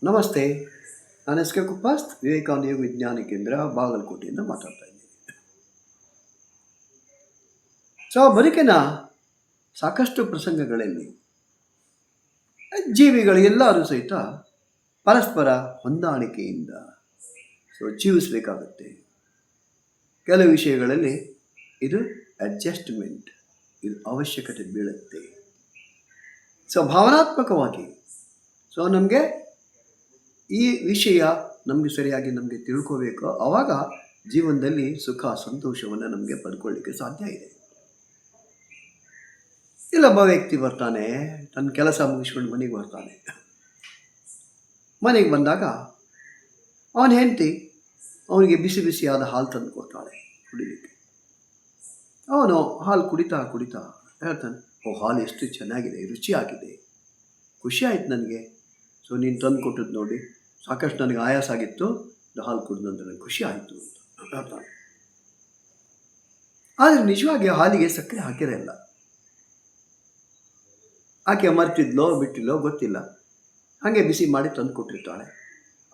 ನಮಸ್ತೆ. ನಾನು S K ಕುಪ್ಪಾಸ್ತ್, Vivekananda ಯೋಗ ವಿಜ್ಞಾನ ಕೇಂದ್ರ, ಬಾಗಲಕೋಟೆಯಿಂದ ಮಾತಾಡ್ತಾ ಇದ್ದೀನಿ. ಬದುಕಿನ ಸಾಕಷ್ಟು ಪ್ರಸಂಗಗಳಲ್ಲಿ ಜೀವಿಗಳು ಎಲ್ಲರೂ ಸಹಿತ ಪರಸ್ಪರ ಹೊಂದಾಣಿಕೆಯಿಂದ ಜೀವಿಸಬೇಕಾಗುತ್ತೆ. ಕೆಲವು ವಿಷಯಗಳಲ್ಲಿ ಇದು ಅಡ್ಜಸ್ಟ್ಮೆಂಟ್, ಇದು ಅವಶ್ಯಕತೆ ಬೀಳುತ್ತೆ. ಭಾವನಾತ್ಮಕವಾಗಿ ನಮಗೆ ಈ ವಿಷಯ ನಮಗೆ ಸರಿಯಾಗಿ ನಮಗೆ ತಿಳ್ಕೋಬೇಕು. ಆವಾಗ ಜೀವನದಲ್ಲಿ ಸುಖ ಸಂತೋಷವನ್ನು ನಮಗೆ ಪಡ್ಕೊಳ್ಳಿಕ್ಕೆ ಸಾಧ್ಯ ಇದೆ. ಇಲ್ಲೊಬ್ಬ ವ್ಯಕ್ತಿ ಬರ್ತಾನೆ, ತನ್ನ ಕೆಲಸ ಮುಗಿಸ್ಕೊಂಡು ಮನೆಗೆ ಬರ್ತಾನೆ. ಮನೆಗೆ ಬಂದಾಗ ಅವನ ಹೆಂಡತಿ ಅವನಿಗೆ ಬಿಸಿ ಬಿಸಿಯಾದ ಹಾಲು ತಂದು ಕೊಡ್ತಾಳೆ ಕುಡಿಲಿಕ್ಕೆ. ಅವನು ಹಾಲು ಕುಡಿತಾ ಕುಡಿತಾ ಹೇಳ್ತಾನೆ, ಓ, ಹಾಲು ಎಷ್ಟು ಚೆನ್ನಾಗಿದೆ, ರುಚಿಯಾಗಿದೆ, ಖುಷಿ ಆಯ್ತು ನನಗೆ. ನೀನು ತಂದು ಕೊಟ್ಟದ್ದು ನೋಡಿ ಸಾಕಷ್ಟು ನನಗೆ ಆಯಾಸ ಆಗಿತ್ತು, ಹಾಲು ಕುಡಿದಂತ ನನಗೆ ಖುಷಿ ಆಯಿತು ಅಂತ ಹೇಳ್ತಾನೆ. ಆದರೆ ನಿಜವಾಗಿ ಹಾಲಿಗೆ ಸಕ್ಕರೆ ಹಾಕಿರಲ್ಲ. ಆಕೆ ಮರ್ತಿದ್ಲೋ ಬಿಟ್ಟಿಲ್ಲೋ ಗೊತ್ತಿಲ್ಲ, ಹಾಗೆ ಬಿಸಿ ಮಾಡಿ ತಂದು ಕೊಟ್ಟಿರ್ತಾಳೆ.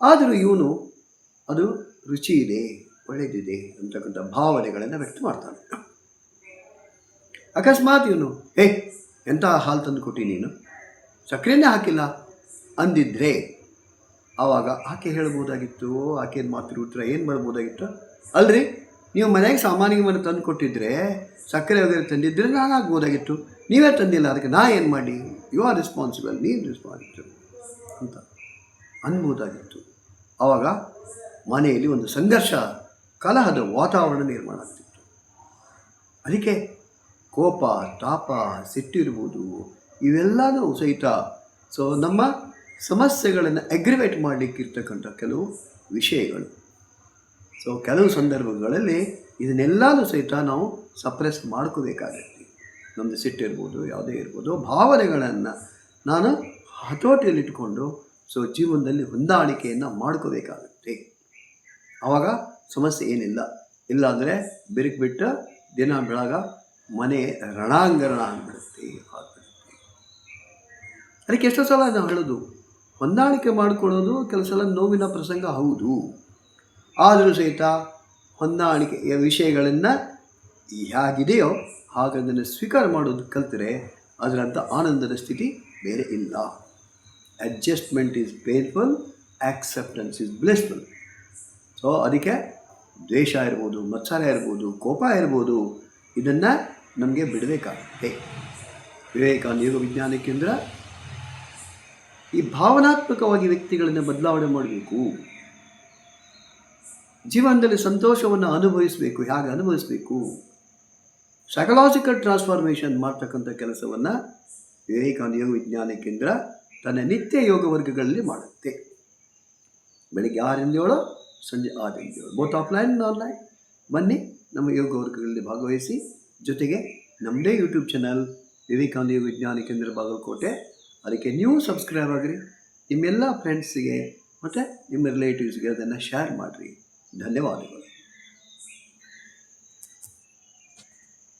ಆದರೂ ಇವನು ಅದು ರುಚಿ ಇದೆ, ಒಳ್ಳೆಯದಿದೆ ಅಂತಕ್ಕಂಥ ಭಾವನೆಗಳನ್ನು ವ್ಯಕ್ತ ಮಾಡ್ತಾನೆ. ಅಕಸ್ಮಾತ್ ಇವನು ಎಂಥ ಹಾಲು ತಂದು ಕೊಟ್ಟಿ ನೀನು, ಸಕ್ಕರೆನೇ ಹಾಕಿಲ್ಲ ಅಂದಿದ್ರೆ ಆವಾಗ ಆಕೆ ಹೇಳ್ಬೋದಾಗಿತ್ತು, ಆಕೆಯನ್ನು ಮಾತಿರೋ ಉತ್ತರ ಏನು ಮಾಡ್ಬೋದಾಗಿತ್ತು, ಅಲ್ರಿ ನೀವು ಮನೆಗೆ ಸಾಮಾನಿಗೆ ತಂದು ಕೊಟ್ಟಿದ್ರೆ, ಸಕ್ಕರೆ ವಗैरे ತಂದಿದ್ದರೆ ನಾನು ಆಗ್ಬೋದಾಗಿತ್ತು, ನೀವೇ ತಂದಿಲ್ಲ, ಅದಕ್ಕೆ ನಾ ಏನು ಮಾಡಿ, ಯು ಆರ್ ರೆಸ್ಪಾನ್ಸಿಬಲ್, ನೀನು ರೆಸ್ಪಾನ್ಸಿಬಲ್ ಅಂತ ಅನ್ಬೋದಾಗಿತ್ತು. ಆವಾಗ ಮನೆಯಲ್ಲಿ ಒಂದು ಸಂಘರ್ಷ, ಕಲಹದ ವಾತಾವರಣ ನಿರ್ಮಾಣ ಆಗ್ತಿತ್ತು. ಅದಕ್ಕೆ ಕೋಪ, ತಾಪ, ಸಿಟ್ಟಿರ್ಬೋದು, ಇವೆಲ್ಲನೂ ಸಹಿತ ನಮ್ಮ ಸಮಸ್ಯೆಗಳನ್ನು ಅಗ್ರಿವೇಟ್ ಮಾಡಲಿಕ್ಕಿರ್ತಕ್ಕಂಥ ಕೆಲವು ವಿಷಯಗಳು. ಕೆಲವು ಸಂದರ್ಭಗಳಲ್ಲಿ ಇದನ್ನೆಲ್ಲನೂ ಸಹಿತ ನಾವು ಸಪ್ರೆಸ್ ಮಾಡ್ಕೋಬೇಕಾಗತ್ತೆ. ನಮ್ಮದು ಸಿಟ್ಟಿರ್ಬೋದು, ಯಾವುದೇ ಇರ್ಬೋದು, ಭಾವನೆಗಳನ್ನು ನಾನು ಹತೋಟಿಯಲ್ಲಿಟ್ಕೊಂಡು ಜೀವನದಲ್ಲಿ ಹೊಂದಾಣಿಕೆಯನ್ನು ಮಾಡ್ಕೋಬೇಕಾಗತ್ತೆ. ಆವಾಗ ಸಮಸ್ಯೆ ಏನಿಲ್ಲ. ಇಲ್ಲಾಂದರೆ ಬಿರುಕು ಬಿಟ್ಟು ದಿನ ಬೆಳಗ ಮನೆ ರಣಾಂಗಣ ಆಗಿಬಿಡುತ್ತೆ. ಅದಕ್ಕೆ ಎಷ್ಟೋ ಸಲ ನಾವು ಹೇಳೋದು, ಹೊಂದಾಣಿಕೆ ಮಾಡಿಕೊಳ್ಳೋದು ಕೆಲವು ಸಲ ನೋವಿನ ಪ್ರಸಂಗ ಹೌದು. ಆದರೂ ಸಹಿತ ಹೊಂದಾಣಿಕೆಯ ವಿಷಯಗಳನ್ನು ಹೇಗಿದೆಯೋ ಹಾಗದನ್ನು ಸ್ವೀಕಾರ ಮಾಡೋದು ಕಲ್ತರೆ ಅದರಂಥ ಆನಂದದ ಸ್ಥಿತಿ ಬೇರೆ ಇಲ್ಲ. Adjustment is painful, acceptance is blissful. ಅದಕ್ಕೆ ದ್ವೇಷ ಇರ್ಬೋದು, ಮತ್ಸರ ಇರ್ಬೋದು, ಕೋಪ ಇರ್ಬೋದು, ಇದನ್ನು ನಮಗೆ ಬಿಡಬೇಕಾಗುತ್ತೆ. ವಿವೇಕಾನಂದ ಯೋಗ ವಿಜ್ಞಾನ ಕೇಂದ್ರ ಈ ಭಾವನಾತ್ಮಕವಾಗಿ ವ್ಯಕ್ತಿಗಳನ್ನು ಬದಲಾವಣೆ ಮಾಡಬೇಕು. ಜೀವನದಲ್ಲಿ ಸಂತೋಷವನ್ನು ಅನುಭವಿಸಬೇಕು. ಹೇಗೆ ಅನುಭವಿಸಬೇಕು, ಸೈಕಲಾಜಿಕಲ್ ಟ್ರಾನ್ಸ್ಫಾರ್ಮೇಷನ್ ಮಾಡ್ತಕ್ಕಂಥ ಕೆಲಸವನ್ನು ವಿವೇಕಾನಂದ ಯೋಗ ವಿಜ್ಞಾನ ಕೇಂದ್ರ ತನ್ನ ನಿತ್ಯ ಯೋಗ ವರ್ಗಗಳಲ್ಲಿ ಮಾಡುತ್ತೆ. ಬೆಳಿಗ್ಗೆ 6ರಿಂದ 7, ಸಂಜೆ 6ರಿಂದ 7, ಬೋತ್ ಆಫ್ಲೈನ್ ಆ್ಯಂಡ್ ಆನ್ಲೈನ್. ಬನ್ನಿ, ನಮ್ಮ ಯೋಗ ವರ್ಗಗಳಲ್ಲಿ ಭಾಗವಹಿಸಿ. ಜೊತೆಗೆ ನಮ್ಮದೇ ಯೂಟ್ಯೂಬ್ ಚಾನಲ್ ವಿವೇಕಾನಂದ ಯೋಗ ವಿಜ್ಞಾನ ಕೇಂದ್ರ ಬಾಗಲಕೋಟೆ, ಅದಕ್ಕೆ ನೀವು ಸಬ್ಸ್ಕ್ರೈಬ್ ಆಗಿರಿ. ನಿಮ್ಮೆಲ್ಲ ಫ್ರೆಂಡ್ಸಿಗೆ ಮತ್ತು ನಿಮ್ಮ ರಿಲೇಟಿವ್ಸ್ಗೆ ಅದನ್ನು ಶೇರ್ ಮಾಡಿರಿ. ಧನ್ಯವಾದಗಳು.